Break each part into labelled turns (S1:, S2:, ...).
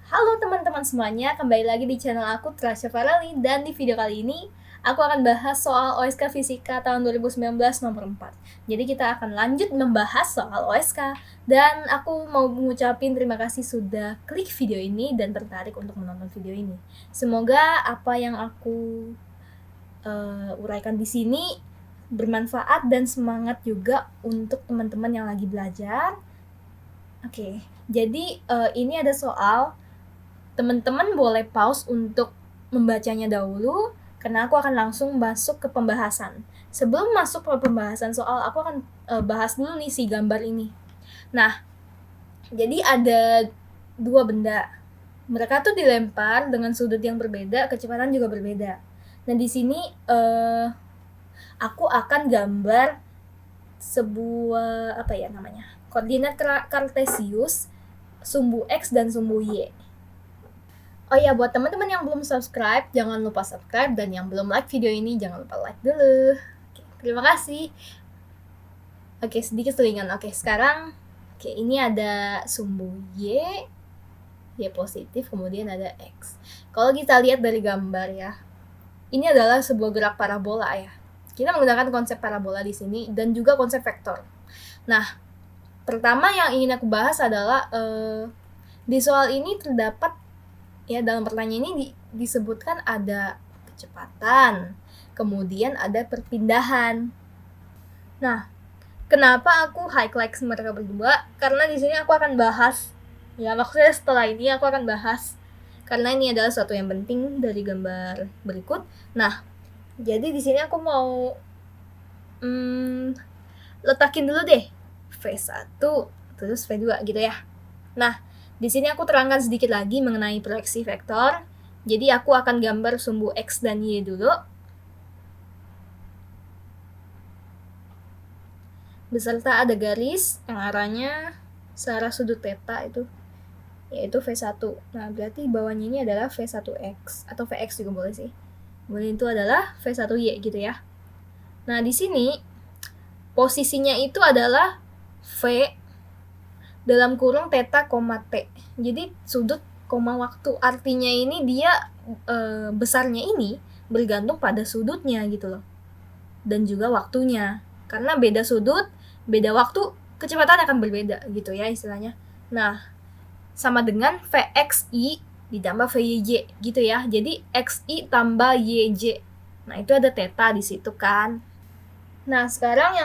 S1: Halo teman-teman semuanya, kembali lagi di channel aku Trasya Farali, dan di video kali ini aku akan bahas soal OSK Fisika tahun 2019 nomor 4. Jadi kita akan lanjut membahas soal OSK, dan aku mau mengucapin terima kasih sudah klik video ini dan tertarik untuk menonton video ini. Semoga apa yang aku uraikan di sini bermanfaat dan semangat juga untuk teman-teman yang lagi belajar. Oke, jadi ini ada soal. Teman-teman boleh pause untuk membacanya dahulu, karena aku akan langsung masuk ke pembahasan. Sebelum masuk ke pembahasan soal, aku akan bahas dulu nih si gambar ini. Nah, jadi ada dua benda. Mereka tuh dilempar dengan sudut yang berbeda, kecepatan juga berbeda. Nah, di sini aku akan gambar sebuah koordinat kartesius, sumbu X dan sumbu Y. Oh iya, buat teman-teman yang belum subscribe, jangan lupa subscribe, dan yang belum like video ini, jangan lupa like dulu. Oke, terima kasih. Oke, sedikit selingan. Oke, sekarang, ini ada sumbu Y positif, kemudian ada X. Kalau kita lihat dari gambar ya, ini adalah sebuah gerak parabola ya. Kita menggunakan konsep parabola di sini, dan juga konsep vektor. Nah, pertama yang ingin aku bahas adalah, di soal ini terdapat ya, dalam pertanyaan ini disebutkan ada kecepatan, kemudian ada perpindahan. Nah, kenapa aku highlight mereka berdua? Karena di sini aku akan bahas, ya maksudnya setelah ini aku akan bahas, karena ini adalah suatu yang penting dari gambar berikut. Nah, jadi di sini aku mau letakin dulu deh V1 terus V2 gitu ya. Nah, di sini aku terangkan sedikit lagi mengenai proyeksi vektor. Jadi aku akan gambar sumbu X dan Y dulu. Beserta ada garis yang arahnya searah sudut theta itu, yaitu V1. Nah, berarti bawahnya ini adalah V1X, atau Vx juga boleh sih. Kemudian itu adalah V1Y gitu ya. Nah, di sini posisinya itu adalah V dalam kurung theta, T. Jadi sudut, waktu. Artinya ini dia besarnya ini bergantung pada sudutnya gitu loh. Dan juga waktunya. Karena beda sudut, beda waktu, kecepatan akan berbeda gitu ya istilahnya. Nah, sama dengan Vxi ditambah Vyj gitu ya. Jadi Xi tambah Yj. Nah, itu ada theta di situ kan. Nah, sekarang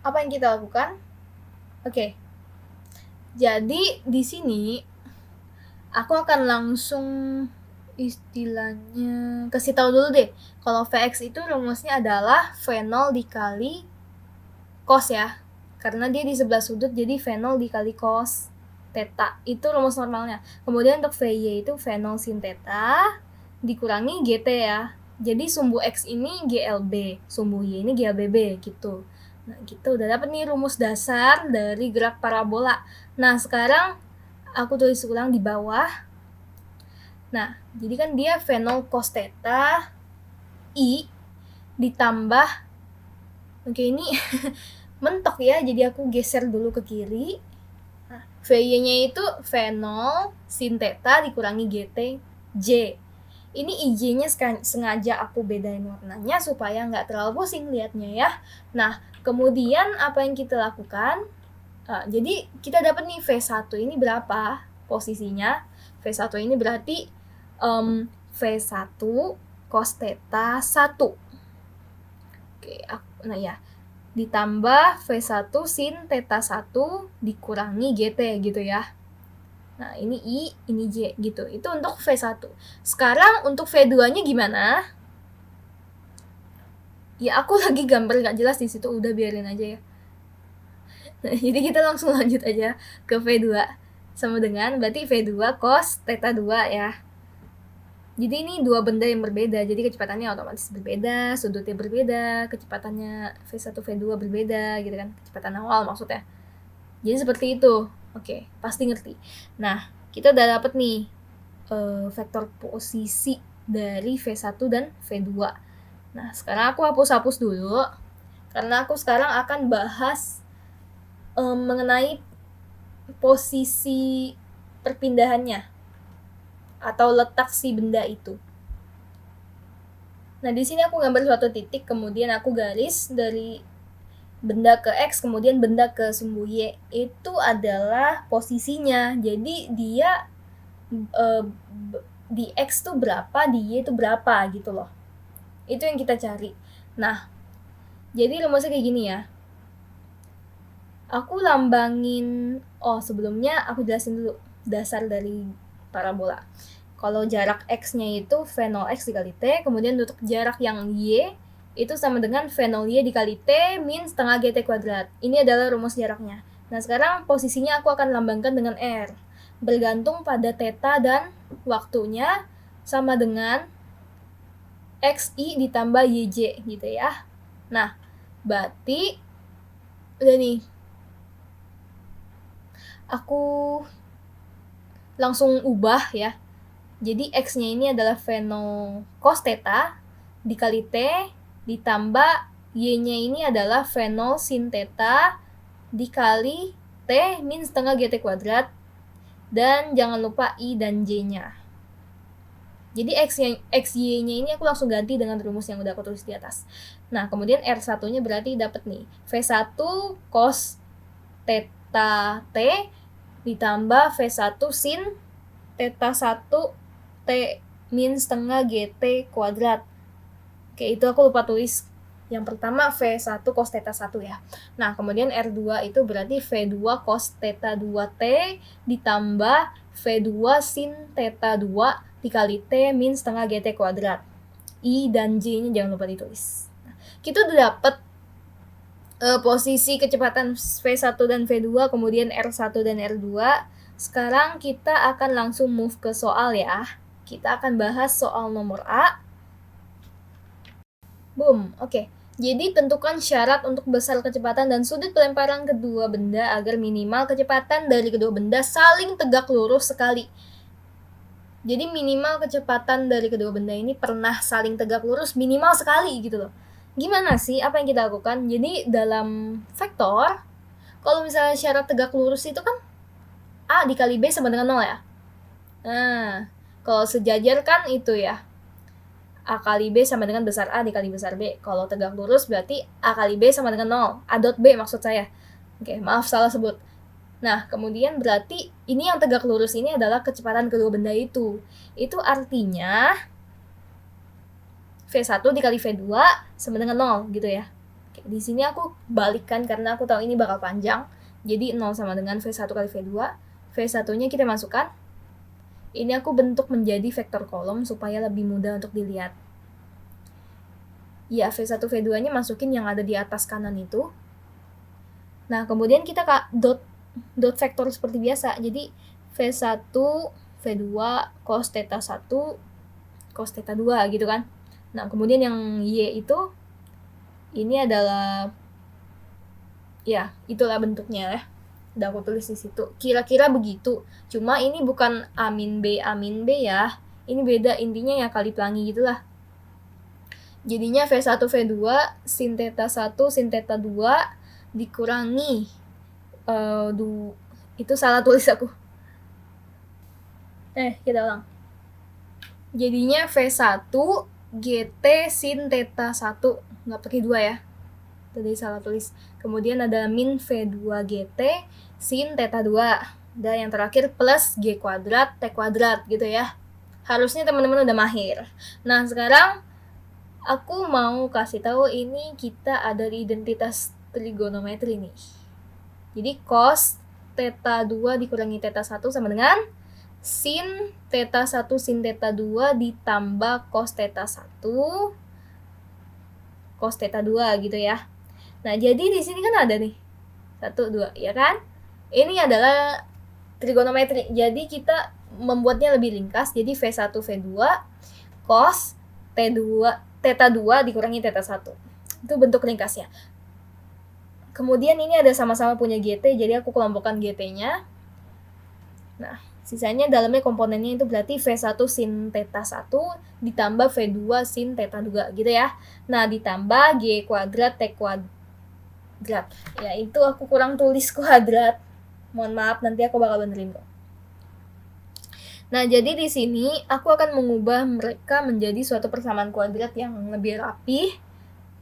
S1: apa yang kita lakukan? Oke. Jadi di sini aku akan langsung istilahnya kasih tahu dulu deh. Kalau Vx itu rumusnya adalah V0 dikali cos ya. Karena dia di sebelah sudut, jadi V0 dikali cos theta. Itu rumus normalnya. Kemudian untuk Vy itu V0 sin theta dikurangi Gt ya. Jadi sumbu X ini GLB, sumbu Y ini GLBB gitu. Nah, gitu udah dapat nih rumus dasar dari gerak parabola. Nah, sekarang aku tulis ulang di bawah. Nah, jadi kan dia V0 cos theta I ditambah, oke ini mentok ya, jadi aku geser dulu ke kiri. Nah, Vy-nya itu V0 sin theta dikurangi Gt J. Ini IJ-nya sengaja aku bedain warnanya supaya nggak terlalu pusing liatnya ya. Nah, kemudian apa yang kita lakukan? Jadi kita dapat nih V1 ini berapa posisinya? V1 ini berarti V1 cos theta 1. Oke, nah ya. Ditambah V1 sin theta 1 dikurangi Gt gitu ya. Nah, ini I, ini J gitu. Itu untuk V1. Sekarang untuk V2-nya gimana? Ya, aku lagi gambar nggak jelas di situ, udah biarin aja ya. Nah, jadi kita langsung lanjut aja ke V2. Sama dengan berarti V2 cos theta 2 ya. Jadi ini dua benda yang berbeda, jadi kecepatannya otomatis berbeda, sudutnya berbeda, kecepatannya V1 V2 berbeda gitu kan, kecepatan awal maksudnya. Jadi seperti itu. Oke, pasti ngerti. Nah, kita udah dapet nih vektor posisi dari V1 dan V2. Nah, sekarang aku hapus-hapus dulu, karena aku sekarang akan bahas mengenai posisi perpindahannya. atau letak si benda itu. Nah, di sini aku gambar suatu titik, kemudian aku garis dari benda ke X, kemudian benda ke sumbu Y. Itu adalah posisinya. Jadi dia di X tuh berapa, di Y tuh berapa gitu loh. Itu yang kita cari. Nah, jadi rumusnya kayak gini ya. Aku lambangin, sebelumnya aku jelasin dulu dasar dari parabola. Kalau jarak X-nya itu V0X dikali T, kemudian untuk jarak yang Y itu sama dengan V0Y dikali T min setengah GT kuadrat. Ini adalah rumus jaraknya. Nah, sekarang posisinya aku akan lambangkan dengan R. Bergantung pada theta dan waktunya sama dengan XI ditambah YJ gitu ya. Nah, berarti udah nih. Aku langsung ubah ya. Jadi X-nya ini adalah V0 cos theta dikali T ditambah Y-nya ini adalah V0 sin theta dikali T min setengah GT kuadrat. Dan jangan lupa I dan J-nya. Jadi XY-nya ini aku langsung ganti dengan rumus yang udah aku tulis di atas. Nah, kemudian R1-nya berarti dapat nih V1 cos theta T ditambah V1 sin theta 1 T min setengah GT kuadrat. Oke, itu aku lupa tulis. Yang pertama V1 cos theta 1 ya. Nah, kemudian R2 itu berarti V2 cos theta 2T ditambah V2 sin theta 2 dikali T min setengah GT kuadrat. I dan J-nya jangan lupa ditulis. Nah, kita udah dapet posisi kecepatan V1 dan V2, kemudian R1 dan R2. Sekarang kita akan langsung move ke soal ya. Kita akan bahas soal nomor A. Boom, oke. Jadi tentukan syarat untuk besar kecepatan dan sudut pelemparan kedua benda agar minimal kecepatan dari kedua benda saling tegak lurus sekali. Jadi minimal kecepatan dari kedua benda ini pernah saling tegak lurus minimal sekali gitu loh. Gimana sih apa yang kita lakukan? Jadi dalam vektor, kalau misalnya syarat tegak lurus itu kan A dikali B sama dengan 0 ya. Nah, kalau sejajar kan itu ya. A kali B sama dengan besar A dikali besar B. Kalau tegak lurus berarti A kali B sama dengan 0. A dot B maksud saya. Oke, maaf salah sebut. Nah, kemudian berarti ini yang tegak lurus ini adalah kecepatan kedua benda itu. Itu artinya V1 dikali V2 sama dengan 0 gitu ya. Oke, di sini aku balikkan karena aku tahu ini bakal panjang. Jadi 0 sama dengan V1 kali V2. V1-nya kita masukkan. Ini aku bentuk menjadi vektor kolom supaya lebih mudah untuk dilihat. Ya, V1, V2-nya masukin yang ada di atas kanan itu. Nah, kemudian kita dot vektor seperti biasa. Jadi, V1, V2, cos theta 1, cos theta 2 gitu kan. Nah, kemudian yang Y itu, ini adalah, ya, itulah bentuknya ya. Udah aku tulis di situ. Kira-kira begitu. Cuma ini bukan A min B ya. Ini beda, intinya ya kali pelangi gitulah. Jadinya V1 V2 sin theta 1 sin theta 2 dikurangi itu salah tulis aku. Kita ulang. Jadinya V1 GT sin theta 1, nggak pakai 2 ya. Tadi salah tulis. Kemudian ada min V2 GT sin theta 2. Dan yang terakhir plus G kuadrat T kuadrat gitu ya. Harusnya teman-teman udah mahir. Nah, sekarang aku mau kasih tahu ini kita ada di identitas trigonometri nih. Jadi cos theta 2 dikurangi theta 1 sama dengan sin theta 1 sin theta 2 ditambah cos theta 1 cos theta 2 gitu ya. Nah, jadi di sini kan ada nih 1, 2, ya kan? Ini adalah trigonometri. Jadi kita membuatnya lebih ringkas. Jadi V1 V2 cos theta 2 dikurangi theta 1. Itu bentuk ringkasnya. Kemudian ini ada sama-sama punya GT, jadi aku kelompokkan GT-nya. Nah, sisanya dalamnya komponennya itu berarti V1 sin theta 1 ditambah V2 sin theta 2 gitu ya. Nah, ditambah G kuadrat T kuadrat. Ya, itu aku kurang tulis kuadrat. Mohon maaf, nanti aku bakal benerin kok. Nah, jadi di sini aku akan mengubah mereka menjadi suatu persamaan kuadrat yang lebih rapih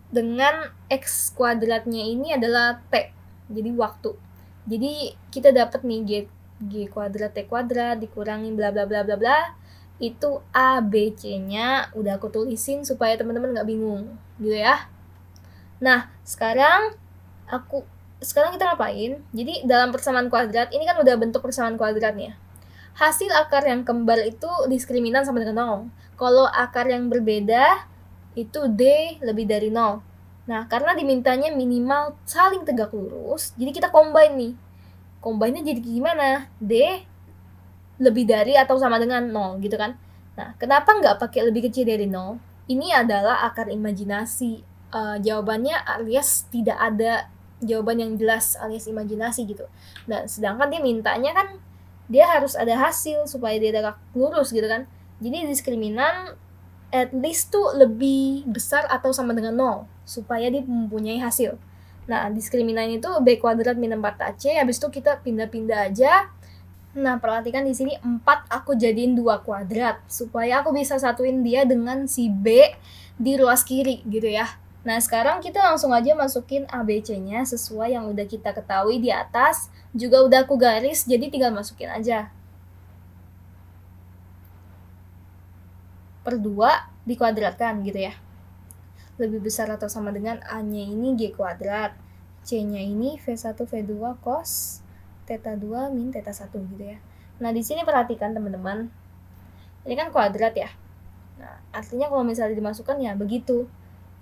S1: dengan X kuadratnya ini adalah T, jadi waktu. Jadi kita dapat nih G kuadrat T kuadrat dikurangin bla bla bla bla bla, itu A, B, C-nya udah aku tulisin supaya teman-teman nggak bingung, gitu ya. Nah, sekarang kita ngapain? Jadi dalam persamaan kuadrat, ini kan udah bentuk persamaan kuadratnya. Hasil akar yang kembar itu diskriminan sama dengan 0. Kalau akar yang berbeda, itu D lebih dari 0. Nah, karena dimintanya minimal saling tegak lurus, jadi kita combine nih. Combine-nya jadi gimana? D lebih dari atau sama dengan 0, gitu kan. Nah, kenapa nggak pakai lebih kecil dari 0? Ini adalah akar imajinasi. Jawabannya alias tidak ada jawaban yang jelas alias imajinasi gitu. Nah, sedangkan dia mintanya kan dia harus ada hasil supaya dia tegak lurus gitu kan. Jadi diskriminan at least tuh lebih besar atau sama dengan 0 supaya dia mempunyai hasil. Nah, diskriminan itu B kuadrat min 4AC, habis itu kita pindah-pindah aja. Nah, perhatikan di sini 4 aku jadiin 2 kuadrat supaya aku bisa satuin dia dengan si B di ruas kiri gitu ya. Nah, sekarang kita langsung aja masukin ABC-nya sesuai yang udah kita ketahui di atas. Juga udah aku garis, jadi tinggal masukin aja. Per 2 dikuadratkan gitu ya. Lebih besar atau sama dengan A-nya ini G kuadrat. C-nya ini V1 V2 cos theta 2 min theta 1 gitu ya. Nah, di sini perhatikan teman-teman. Ini kan kuadrat ya. Nah, artinya kalau misalnya dimasukkan ya begitu.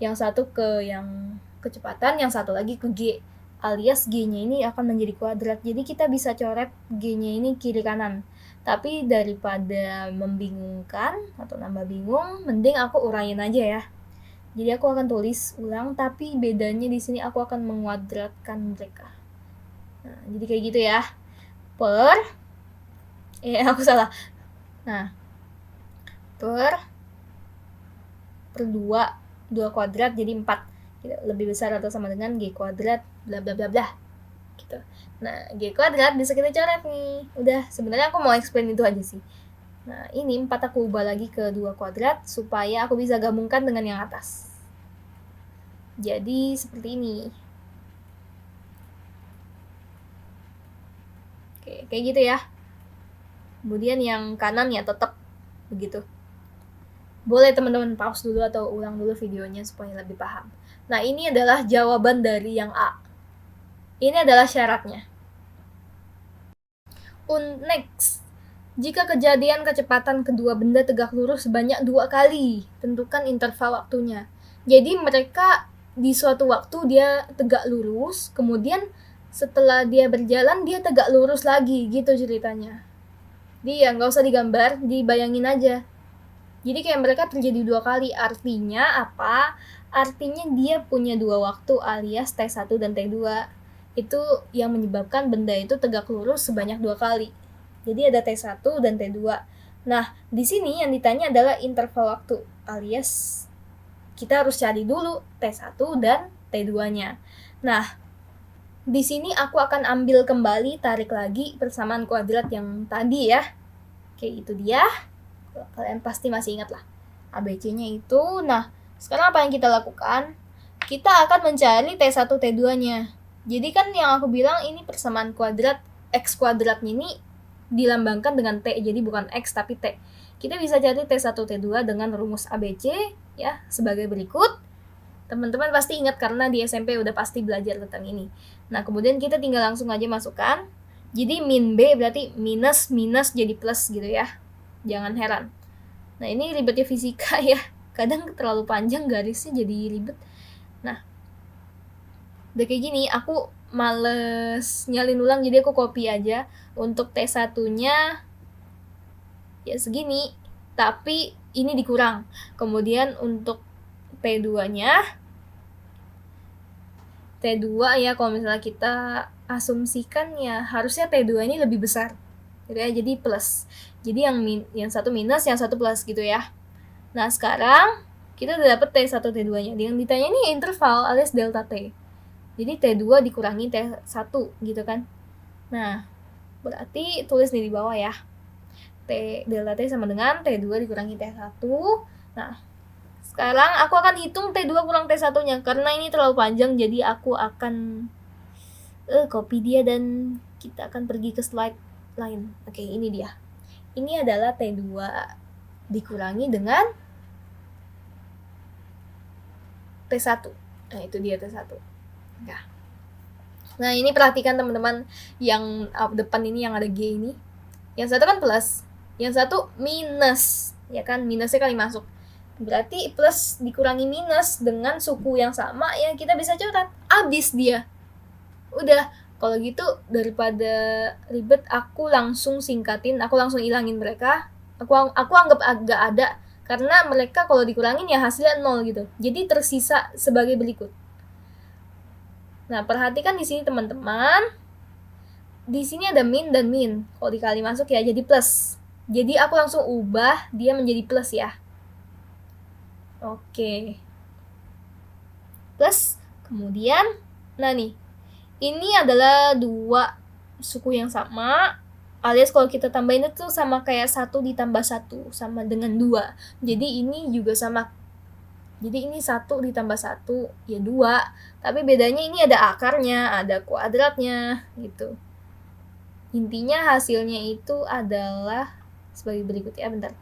S1: Yang satu ke yang kecepatan, yang satu lagi ke G. Alias G-nya ini akan menjadi kuadrat. Jadi kita bisa coret G-nya ini kiri kanan. Tapi daripada membingungkan atau nambah bingung, mending aku urain aja ya. Jadi aku akan tulis ulang, tapi bedanya di sini aku akan menguadratkan mereka. Nah, jadi kayak gitu ya. Aku salah. Nah, per 2 kuadrat jadi 4 gitu. Lebih besar atau sama dengan G kuadrat bla bla bla bla gitu. Nah, G kuadrat bisa kita coret nih. Udah, sebenarnya aku mau explain itu aja sih. Nah, ini 4 aku ubah lagi ke 2 kuadrat supaya aku bisa gabungkan dengan yang atas. Jadi seperti ini. Oke, kayak gitu ya. Kemudian yang kanan ya tetap begitu. Boleh teman-teman pause dulu atau ulang dulu videonya supaya lebih paham. Nah, ini adalah jawaban dari yang A. Ini adalah syaratnya. Next. Jika kejadian kecepatan kedua benda tegak lurus sebanyak 2 kali, tentukan interval waktunya. Jadi mereka di suatu waktu dia tegak lurus, kemudian setelah dia berjalan dia tegak lurus lagi, gitu ceritanya. Dia nggak usah digambar, dibayangin aja. Jadi kayak mereka terjadi 2 kali. Artinya apa? Artinya dia punya 2 waktu alias T1 dan T2. Itu yang menyebabkan benda itu tegak lurus sebanyak 2 kali. Jadi ada T1 dan T2. Nah, di sini yang ditanya adalah interval waktu alias kita harus cari dulu T1 dan T2-nya. Nah, di sini aku akan ambil kembali, tarik lagi persamaan kuadrat yang tadi ya. Oke, itu dia. Kalian pasti masih ingat lah ABC-nya itu. Nah, sekarang apa yang kita lakukan? Kita akan mencari T1 T2-nya. Jadi kan yang aku bilang ini persamaan kuadrat, X kuadratnya ini dilambangkan dengan T, jadi bukan X tapi T. Kita bisa cari T1 T2 dengan rumus ABC ya, sebagai berikut. Teman-teman pasti ingat karena di SMP udah pasti belajar tentang ini. Nah, kemudian kita tinggal langsung aja masukkan. Jadi min B berarti minus jadi plus gitu ya. Jangan heran. Nah, ini ribetnya fisika ya. Kadang terlalu panjang garisnya jadi ribet. Nah, udah kayak gini, aku males nyalin ulang jadi aku copy aja. Untuk T1-nya ya segini, tapi ini dikurang. Kemudian untuk T2-nya T2 ya kalau misalnya kita asumsikan ya harusnya T2 ini lebih besar. Jadi plus. Jadi yang satu minus, yang satu plus gitu ya. Nah, sekarang kita udah dapet T1 T2-nya. Yang ditanya ini interval alias delta T. Jadi T2 dikurangi T1 gitu kan. Nah, berarti tulis nih di bawah ya. delta T sama dengan T2 dikurangi T1. Nah, sekarang aku akan hitung T2 kurang T1-nya. Karena ini terlalu panjang, jadi aku akan copy dia dan kita akan pergi ke slide lain. Oke, ini dia. Ini adalah T2 dikurangi dengan T1. Nah, itu dia T1. Nah, ini perhatikan teman-teman yang depan ini yang ada G ini. Yang satu kan plus, yang satu minus, ya kan? Minusnya kali masuk. Berarti plus dikurangi minus dengan suku yang sama, ya kita bisa coret. Abis dia. Udah, kalau gitu daripada ribet, aku langsung singkatin, aku langsung ilangin mereka. Aku anggap agak ada, karena mereka kalau dikurangin ya hasilnya 0 gitu. Jadi tersisa sebagai berikut. Nah, perhatikan di sini teman-teman. Di sini ada min dan min. Kalau dikali masuk ya jadi plus. Jadi aku langsung ubah dia menjadi plus ya. Oke. Plus, kemudian, nah nih, ini adalah dua suku yang sama, alias kalau kita tambahin itu sama kayak 1 ditambah 1, sama dengan 2. Jadi ini juga sama. Jadi ini 1 ditambah 1, ya 2. Tapi bedanya ini ada akarnya, ada kuadratnya, gitu. Intinya hasilnya itu adalah sebagai berikut ya, bentar.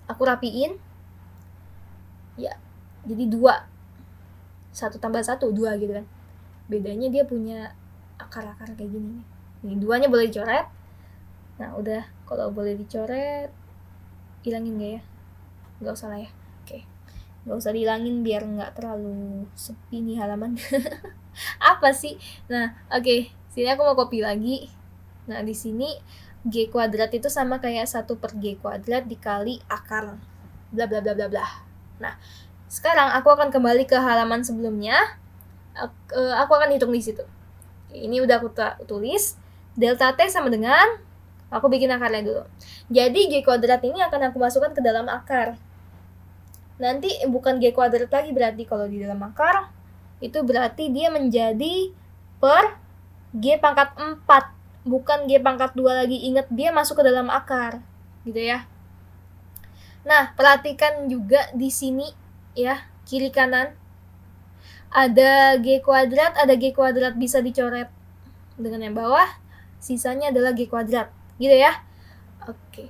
S1: Aku rapiin. Ya, jadi 2. 1 tambah 1, 2 gitu kan. Bedanya dia punya akar-akar kayak gini. Nih, 2-nya boleh dicoret. Nah, udah. Kalau boleh dicoret, hilangin gak ya? Gak usah lah ya. Oke. Gak usah dihilangin biar gak terlalu sepi nih halaman. Apa sih? Nah, oke. Sini aku mau copy lagi. Nah, di sini G kuadrat itu sama kayak 1 per G kuadrat dikali akar bla bla bla bla bla. Nah, sekarang aku akan kembali ke halaman sebelumnya. Aku akan hitung di situ. Ini udah aku tulis. Delta T sama dengan, aku bikin akarnya dulu. Jadi G kuadrat ini akan aku masukkan ke dalam akar. Nanti bukan G kuadrat lagi berarti kalau di dalam akar. Itu berarti dia menjadi per G pangkat 4. Bukan G pangkat 2 lagi. Ingat, dia masuk ke dalam akar. Gitu ya. Nah, perhatikan juga di sini ya, kiri kanan. Ada G kuadrat, ada G kuadrat bisa dicoret dengan yang bawah. Sisanya adalah G kuadrat. Gitu ya. Oke.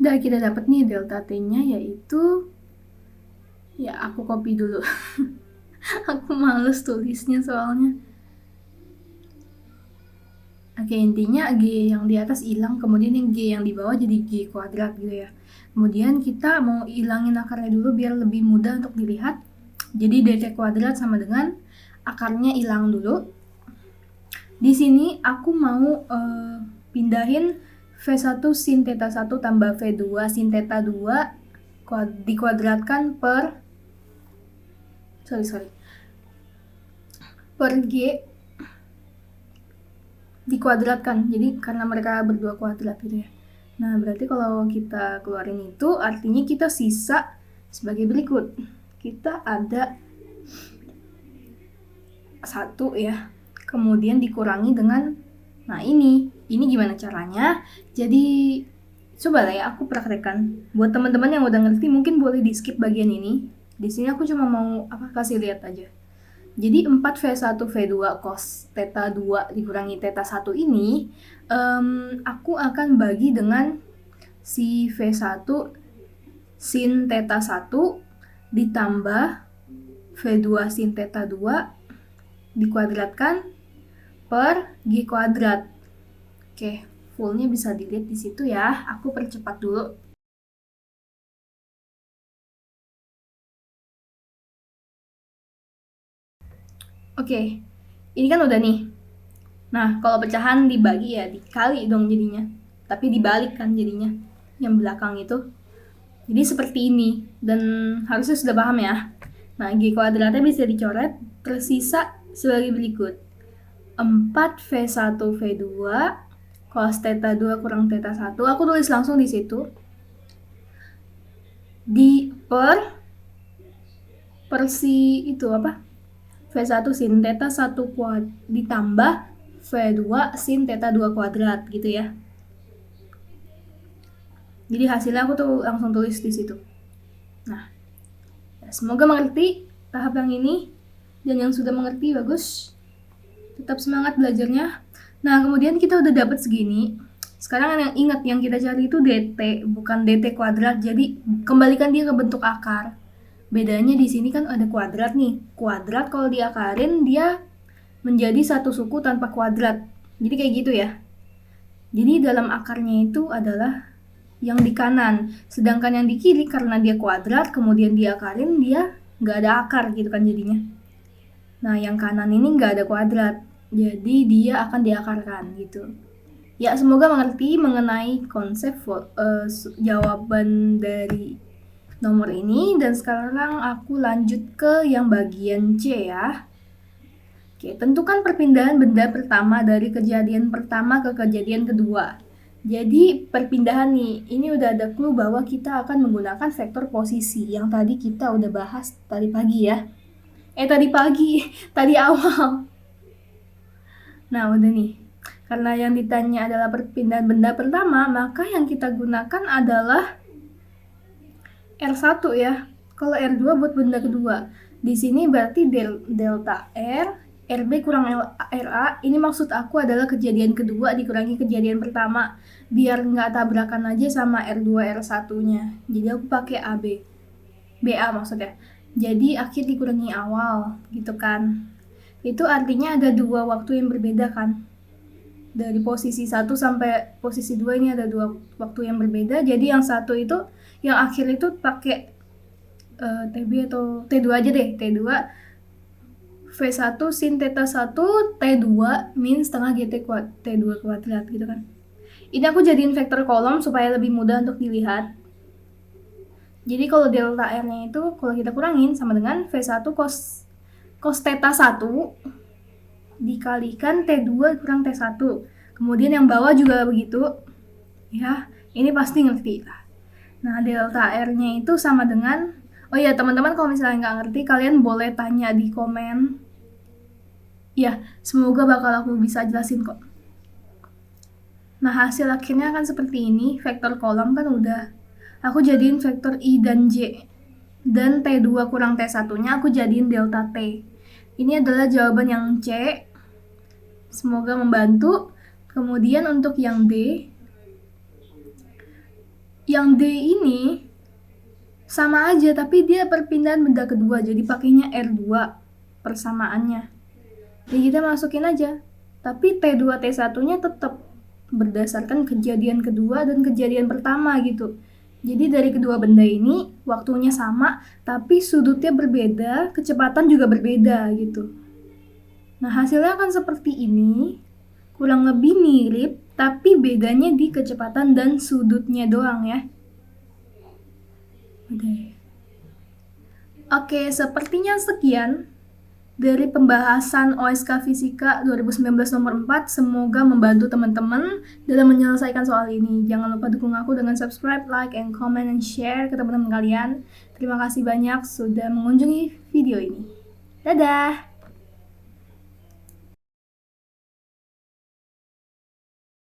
S1: Udah, kita dapat nih delta T-nya, yaitu, ya aku copy dulu. Aku males tulisnya soalnya. Oke, intinya G yang di atas hilang, kemudian yang G yang di bawah jadi G kuadrat gitu ya. Kemudian kita mau hilangin akarnya dulu biar lebih mudah untuk dilihat. Jadi dt kuadrat sama dengan akarnya hilang dulu. Di sini aku mau pindahin V1 sin theta 1 tambah V2 sin theta 2 dikuadratkan per per G dikuadratkan. Jadi karena mereka berdua kuadrat gitu ya. Nah, berarti kalau kita keluarin itu artinya kita sisa sebagai berikut. Kita ada 1 ya. Kemudian dikurangi dengan, nah ini gimana caranya? Jadi coba lah ya aku praktekkan. Buat teman-teman yang udah ngerti mungkin boleh di skip bagian ini. Di sini aku cuma mau kasih lihat aja. Jadi 4V1 V2 cos theta 2 dikurangi theta 1 ini aku akan bagi dengan si V1 sin theta 1 ditambah V2 sin theta 2 dikuadratkan per G kuadrat. Oke, fullnya bisa dilihat di situ ya. Aku percepat dulu. Oke, ini kan udah nih. Nah, kalau pecahan dibagi ya dikali dong jadinya. Tapi dibalik kan jadinya, yang belakang itu. Jadi seperti ini, dan harusnya sudah paham ya. Nah, G kuadratnya bisa dicoret, tersisa sebagai berikut. 4V1 V2 cos theta 2 kurang theta 1. Aku tulis langsung di situ. si itu apa? V1 sin theta 1 ditambah V2 sin theta 2 kuadrat gitu ya. Jadi hasilnya aku tuh langsung tulis di situ. Nah, semoga mengerti tahap yang ini, dan yang sudah mengerti bagus. Tetap semangat belajarnya. Nah, kemudian kita udah dapat segini. Sekarang yang ingat yang kita cari itu dt, bukan dt kuadrat. Jadi kembalikan dia ke bentuk akar. Bedanya di sini kan ada kuadrat nih. Kuadrat kalau diakarin dia menjadi satu suku tanpa kuadrat. Jadi kayak gitu ya. Jadi dalam akarnya itu adalah yang di kanan, sedangkan yang di kiri karena dia kuadrat kemudian diakarin dia nggak ada akar gitu kan jadinya. Nah yang kanan ini nggak ada kuadrat, jadi dia akan diakarkan gitu. Ya semoga mengerti mengenai konsep jawaban dari nomor ini, dan sekarang aku lanjut ke yang bagian C ya. Oke, tentukan perpindahan benda pertama dari kejadian pertama ke kejadian kedua. Jadi perpindahan nih, ini udah ada clue bahwa kita akan menggunakan vektor posisi yang tadi kita udah bahas tadi pagi ya. Tadi awal. Nah udah nih, karena yang ditanya adalah perpindahan benda pertama, maka yang kita gunakan adalah R1 ya. Kalau R2 buat benda kedua. Di sini berarti delta R, RB kurang RA, ini maksud aku adalah kejadian kedua dikurangi kejadian pertama, biar nggak tabrakan aja sama R2 R1-nya. Jadi aku pakai AB, BA maksudnya. Jadi akhir dikurangi awal, gitu kan. Itu artinya ada dua waktu yang berbeda kan. Dari posisi 1 sampai posisi 2 ini ada dua waktu yang berbeda. Jadi yang satu itu, yang akhir itu pakai TB atau T2 aja deh, T2 V1 sin theta 1 T2 min setengah GT T2 kuadrat gitu kan. Ini aku jadiin vektor kolom supaya lebih mudah untuk dilihat. Jadi kalau delta R-nya itu kalau kita kurangin sama dengan V1 cos theta 1 dikalikan T2 kurang T1. Kemudian yang bawah juga begitu. Ya, ini pasti ngerti lah. Nah, delta R-nya itu sama dengan, oh ya teman-teman kalau misalnya nggak ngerti kalian boleh tanya di komen. Ya, semoga bakal aku bisa jelasin kok. Nah, hasil akhirnya akan seperti ini. Vektor kolom kan udah. Aku jadiin vektor I dan J. Dan T2 kurang T1-nya aku jadiin delta T. Ini adalah jawaban yang C. Semoga membantu. Kemudian untuk yang D. Yang D ini sama aja, tapi dia perpindahan benda kedua. Jadi pakainya R2 persamaannya. Jadi kita masukin aja. Tapi T2 T1-nya tetap berdasarkan kejadian kedua dan kejadian pertama gitu. Jadi dari kedua benda ini waktunya sama, tapi sudutnya berbeda, kecepatan juga berbeda gitu. Nah hasilnya akan seperti ini, kurang lebih mirip, tapi bedanya di kecepatan dan sudutnya doang ya. Oke, sepertinya sekian dari pembahasan OSK Fisika 2019 nomor 4, semoga membantu teman-teman dalam menyelesaikan soal ini. Jangan lupa dukung aku dengan subscribe, like, and comment, and share ke teman-teman kalian. Terima kasih banyak sudah mengunjungi video ini. Dadah!